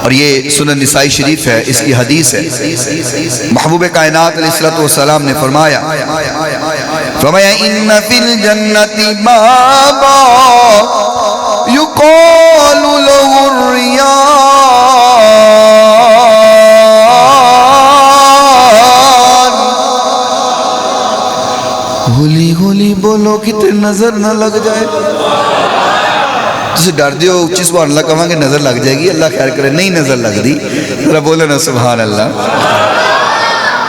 اور یہ سنن نسائی شریف ہے، اس کی حدیث ہے۔ محبوب کائنات علیہ السلام نے فرمایا ان فی الجنت بابا یقال له الریان۔ ہولی ہولی بولو کتے نظر نہ لگ جائے۔ تسی ڈر دیو اچھی سبحان اللہ کہاں کہ نظر لگ جائے گی، اللہ خیر کرے، نہیں نظر لگ دی، ذرا بولو نا سبحان اللہ۔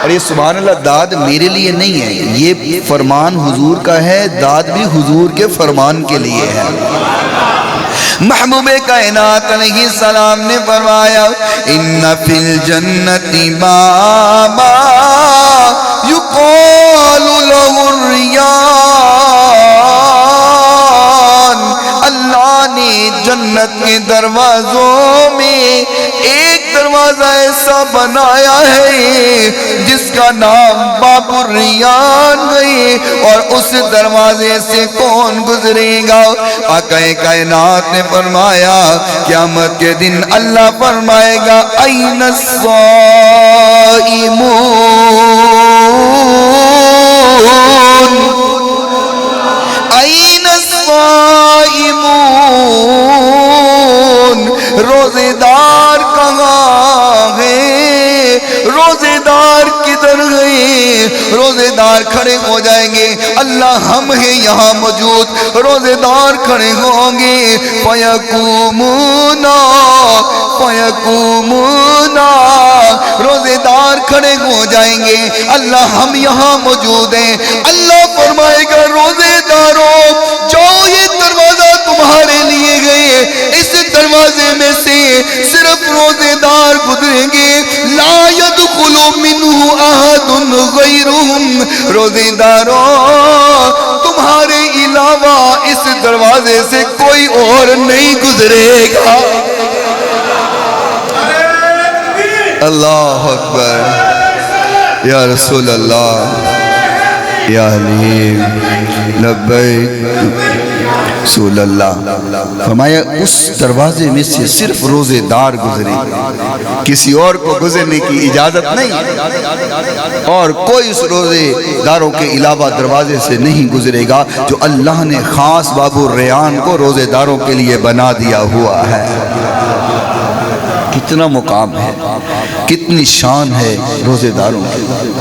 اور یہ سبحان اللہ داد میرے لیے نہیں ہے، یہ فرمان حضور کا ہے، داد بھی حضور کے فرمان کے لیے ہے۔ محبوب کائنات علیہ السلام نے فرمایا ان فی الجنت بابا یقال له الریان۔ اللہ نے جنت کے دروازوں میں ایک دروازہ ایسا بنایا ہے جس کا نام باب الریان ہے، اور اس دروازے سے کون گزرے گا؟ آقا کائنات نے فرمایا قیامت کے دن اللہ فرمائے گا این الصائمون، این الصائمون، روزے دار کہاں ہیں؟ روزے دار کدھر ہیں؟ روزے دار کھڑے ہو جائیں گے، اللہ ہم ہیں یہاں موجود، روزے دار کھڑے ہوں گے، فَيَقُومُونَ روزے دار کھڑے ہو جائیں گے، اللہ ہم یہاں موجود ہیں۔ اللہ فرمائے گا روزے داروں جاؤ، یہ دروازہ تمہارے لیے گئے، اس دروازے میں سے صرف روزے دار گزریں گے، لا يدخل منہ احد غیرہم، روزے داروں تمہارے علاوہ اس دروازے سے کوئی اور نہیں گزرے گا۔ اللہ اکبر، یا رسول اللہ، یا حلیم لبیک رسول اللہ۔ فرمایا اس دروازے میں سے صرف روزے دار گزرے، کسی اور کو گزرنے کی اجازت نہیں، اور کوئی اس روزے داروں کے علاوہ دروازے سے نہیں گزرے گا جو اللہ نے خاص باب الریان کو روزے داروں کے لیے بنا دیا ہوا ہے۔ کتنا مقام ہے، کتنی شان ہے روزے داروں کی۔